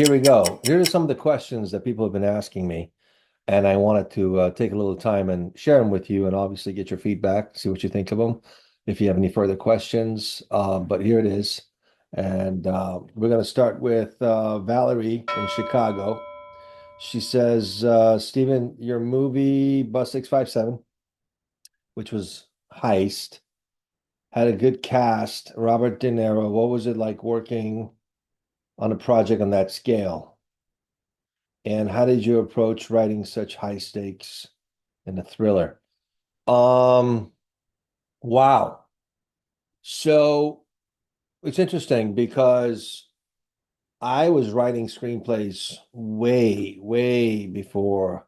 Here we go. Here are some of the questions that people have been asking me, and I wanted to take a little time and share them with you, and obviously get your feedback, see what you think of them. If you have any further questions, but here it is, and we're going to start with Valerie in Chicago. She says, "Stephen, your movie Bus 657, which was Heist, had a good cast. Robert De Niro. What was it like working on a project on that scale? And how did you approach writing such high stakes in a thriller?" Um, wow. So it's interesting because I was writing screenplays way, way before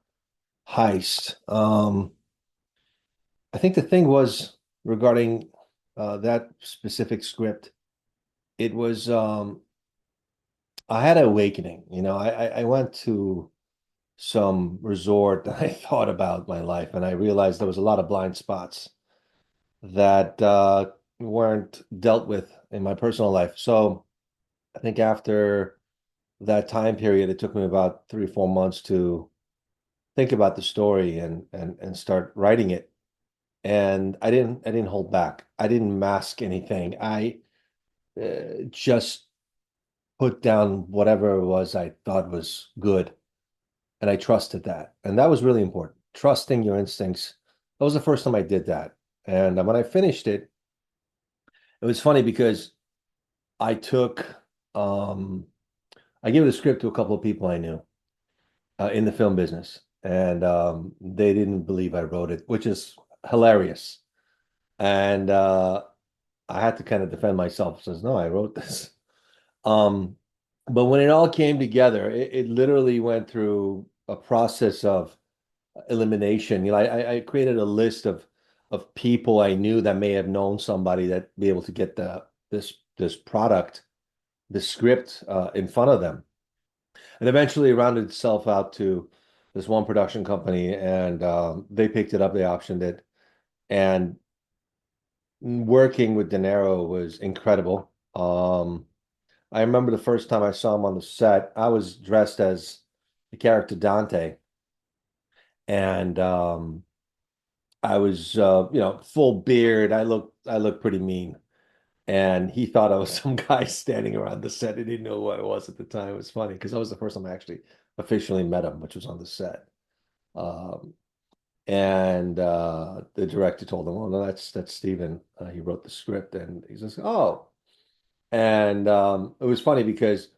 Heist. I think the thing was regarding that specific script, it was I had an awakening. I went to some resort and I thought about my life and I realized there was a lot of blind spots that weren't dealt with in my personal life. So I think after that time period, it took me about 3 or 4 months to think about the story and start writing it. And I didn't hold back. I didn't mask anything. I just put down whatever it was I thought was good, and I trusted that. And that was really important. Trusting your instincts. That was the first time I did that. And when I finished it, it was funny because I took um I gave the script to a couple of people I knew in the film business, and they didn't believe I wrote it, which is hilarious. And I had to kind of defend myself. Says, no, I wrote this. Um, but when it all came together, it literally went through a process of elimination. I created a list of people I knew that may have known somebody that be able to get this product, the script in front of them. And eventually it rounded itself out to this one production company, and they picked it up, they optioned it. And working with De Niro was incredible. I remember the first time I saw him on the set, I was dressed as the character Dante, and I was full beard. I looked pretty mean. And he thought I was some guy standing around the set. He didn't know who I was at the time. It was funny because that was the first time I actually officially met him, which was on the set. Um, and the director told him, "Oh no, that's Stephen. He wrote the script." And he says, "Oh." And it was funny because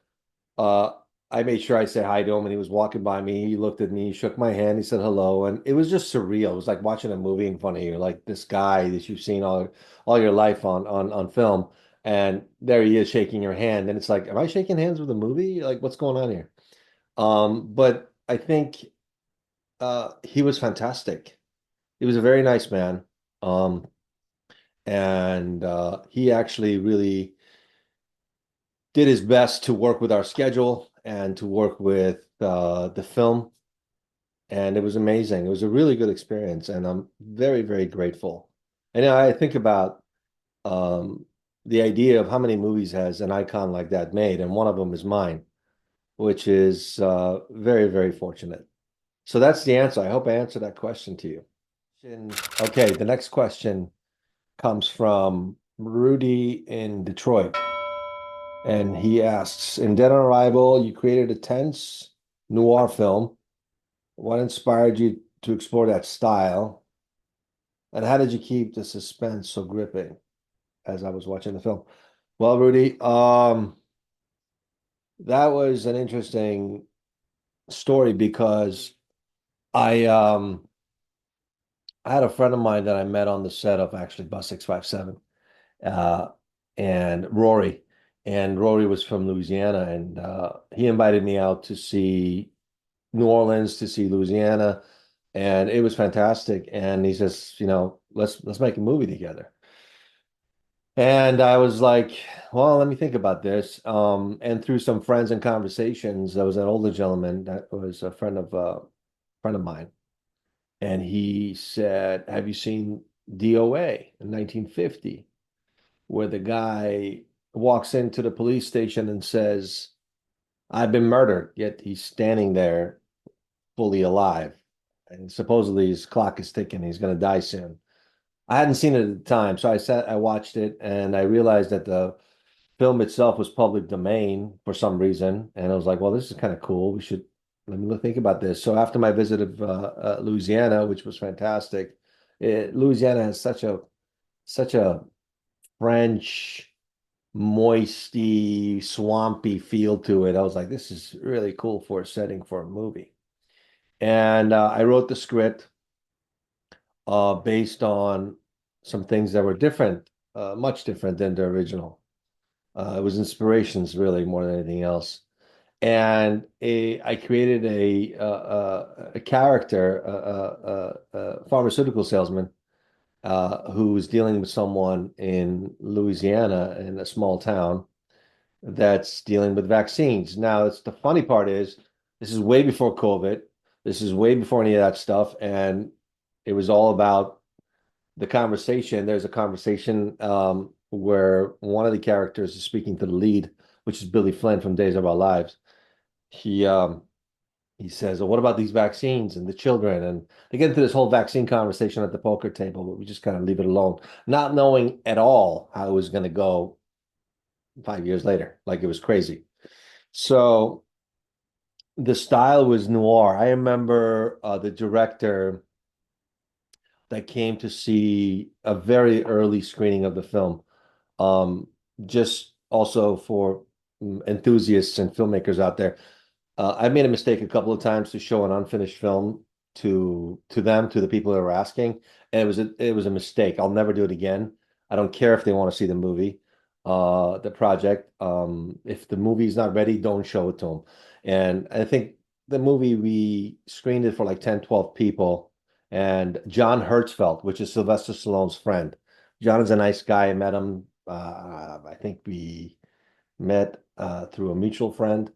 uh, I made sure I said hi to him, and he was walking by me. He looked at me, he shook my hand, he said hello, and it was just surreal. It was like watching a movie in front of you, like this guy that you've seen all your life on film, and there he is shaking your hand, and it's like, am I shaking hands with a movie? Like, what's going on here? But I think he was fantastic. He was a very nice man, um, and he actually really did his best to work with our schedule and to work with the film. And it was amazing. It was a really good experience, and I'm very, very grateful. And I think about um, the idea of how many movies has an icon like that made, and one of them is mine, which is very, very fortunate. So that's the answer. I hope I answered that question to you. Okay, the next question comes from Rudy in Detroit. And he asks, in Dead on Arrival, you created a tense noir film. What inspired you to explore that style? And how did you keep the suspense so gripping as I was watching the film? Well, Rudy, that was an interesting story because I I had a friend of mine that I met on the set of actually Bus 657, uh, and Rory. And Rory was from Louisiana, and he invited me out to see New Orleans, to see Louisiana, and it was fantastic. And he says, let's make a movie together. And I was like, well, let me think about this. And through some friends and conversations, there was an older gentleman that was a friend of mine, and he said, "Have you seen DOA in 1950, where the guy walks into the police station and says, I've been murdered, yet he's standing there fully alive. And supposedly his clock is ticking. He's going to die soon. I hadn't seen it at the time, so I watched it, and I realized that the film itself was public domain for some reason, and I was like, well, this is kind of cool. We should let me think about this. So after my visit of Louisiana, which was fantastic, Louisiana has such a French, moisty, swampy feel to it. I was like, this is really cool for a setting for a movie. And I wrote the script based on some things that were different, much different than the original. It was inspirations really more than anything else. And I created a character, a pharmaceutical salesman, who was dealing with someone in Louisiana in a small town that's dealing with vaccines. Now, it's the funny part is this is way before COVID. This is way before any of that stuff, and it was all about the conversation. There's a conversation where one of the characters is speaking to the lead, which is Billy Flynn from Days of Our Lives. He um, he says, well, what about these vaccines and the children? And they get into this whole vaccine conversation at the poker table, but we just kind of leave it alone, not knowing at all how it was going to go 5 years later. Like it was crazy. So the style was noir. I remember the director that came to see a very early screening of the film. Um, just also for enthusiasts and filmmakers out there, I made a mistake a couple of times to show an unfinished film to them, to the people that were asking, and it was a mistake. I'll never do it again. I don't care if they want to see the movie, the project. If the movie's not ready, don't show it to them. And I think the movie, we screened it for like 10, 12 people, and John Hertzfeldt, which is Sylvester Stallone's friend. John is a nice guy. I met him. I think we met through a mutual friend.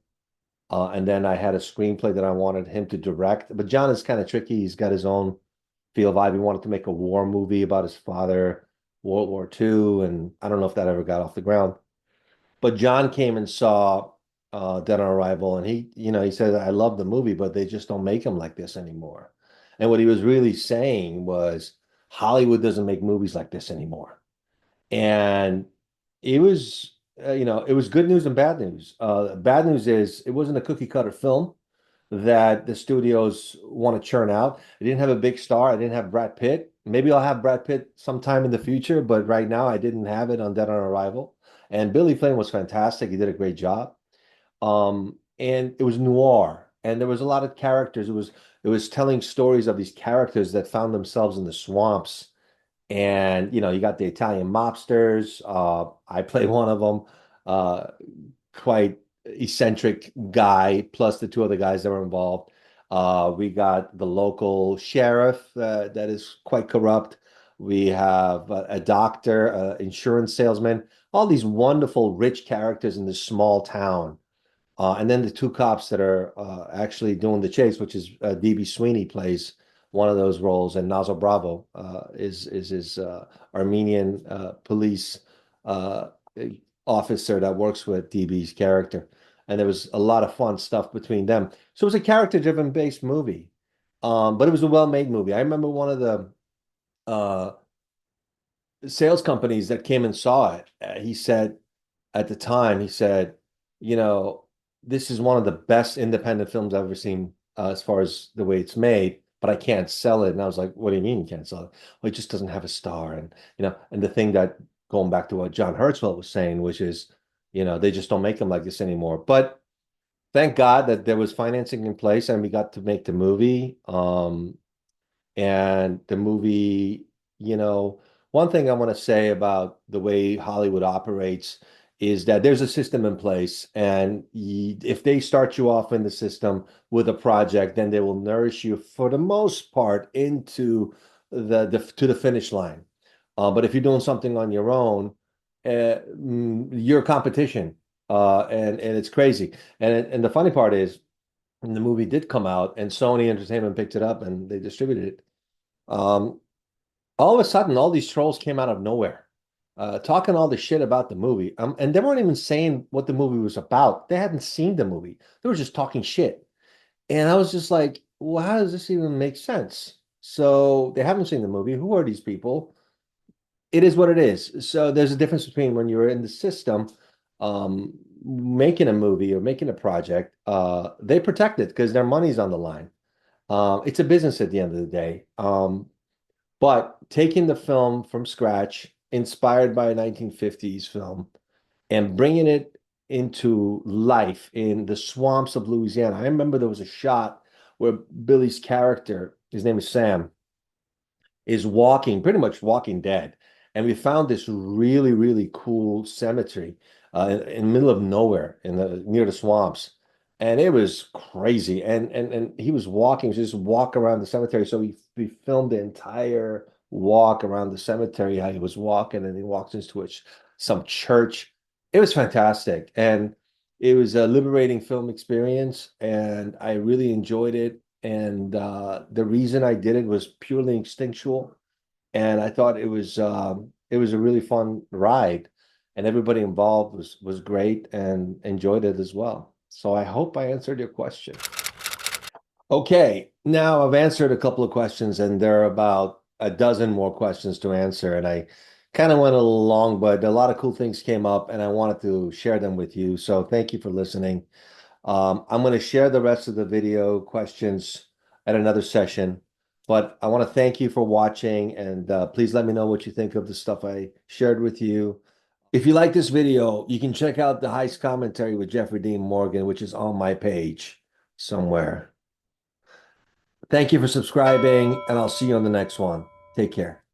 And then I had a screenplay that I wanted him to direct. But John is kind of tricky. He's got his own feel vibe. He wanted to make a war movie about his father, World War II, and I don't know if that ever got off the ground. But John came and saw Dead on Arrival, and he said, I love the movie, but they just don't make them like this anymore. And what he was really saying was Hollywood doesn't make movies like this anymore. And it was good news and bad news. Bad news is it wasn't a cookie cutter film that the studios want to churn out. I didn't have a big star. I didn't have Brad Pitt. Maybe I'll have Brad Pitt sometime in the future, but right now I didn't have it on Dead on Arrival. And Billy Flynn was fantastic. He did a great job. And it was noir, and there was a lot of characters. It was telling stories of these characters that found themselves in the swamps, and you got the Italian mobsters. I play one of them, quite eccentric guy, plus the two other guys that were involved. We got the local sheriff that is quite corrupt. We have a doctor, insurance salesman, all these wonderful, rich characters in this small town. And then the two cops that are actually doing the chase, which is DB Sweeney plays one of those roles, and Nazo Bravo is his Armenian police uh, officer that works with DB's character. And there was a lot of fun stuff between them. So it was a character-driven based movie, but it was a well-made movie. I remember one of the uh, sales companies that came and saw it. He said at the time, he said, you know, this is one of the best independent films I've ever seen as far as the way it's made, but I can't sell it. And I was like, what do you mean you can't sell it? Well, it just doesn't have a star. And the thing that going back to what John Hertzfeldt was saying, which is, they just don't make them like this anymore. But thank God that there was financing in place and we got to make the movie. And the movie, one thing I want to say about the way Hollywood operates is that there's a system in place, and if they start you off in the system with a project, then they will nourish you for the most part into the finish line. But if you're doing something on your own, you're competition, and it's crazy. And the funny part is, when the movie did come out, and Sony Entertainment picked it up and they distributed it. Um, all of a sudden, all these trolls came out of nowhere. talking all the shit about the movie. And they weren't even saying what the movie was about. They hadn't seen the movie. They were just talking shit. And I was just like, well, how does this even make sense? So they haven't seen the movie. Who are these people? It is what it is. So there's a difference between when you're in the system, making a movie or making a project, they protect it because their money's on the line. It's a business at the end of the day. But taking the film from scratch, inspired by a 1950s film, and bringing it into life in the swamps of Louisiana. I remember there was a shot where Billy's character, his name is Sam, is walking, pretty much walking dead. And we found this really, really cool cemetery in the middle of nowhere near the swamps. And it was crazy. And he was walking, just walk around the cemetery. So we filmed the entire walk around the cemetery, how he was walking, and he walks into some church. It was fantastic. And it was a liberating film experience, and I really enjoyed it. And the reason I did it was purely instinctual, and I thought it was a really fun ride, and everybody involved was great and enjoyed it as well. So I hope I answered your question. Okay, now I've answered a couple of questions, and there are about a dozen more questions to answer, and I kind of went a little long, but a lot of cool things came up, and I wanted to share them with you. So thank you for listening. I'm going to share the rest of the video questions at another session, but I want to thank you for watching, and please let me know what you think of the stuff I shared with you. If you like this video, you can check out the Heist commentary with Jeffrey Dean Morgan, which is on my page somewhere. Thank you for subscribing, and I'll see you on the next one. Take care.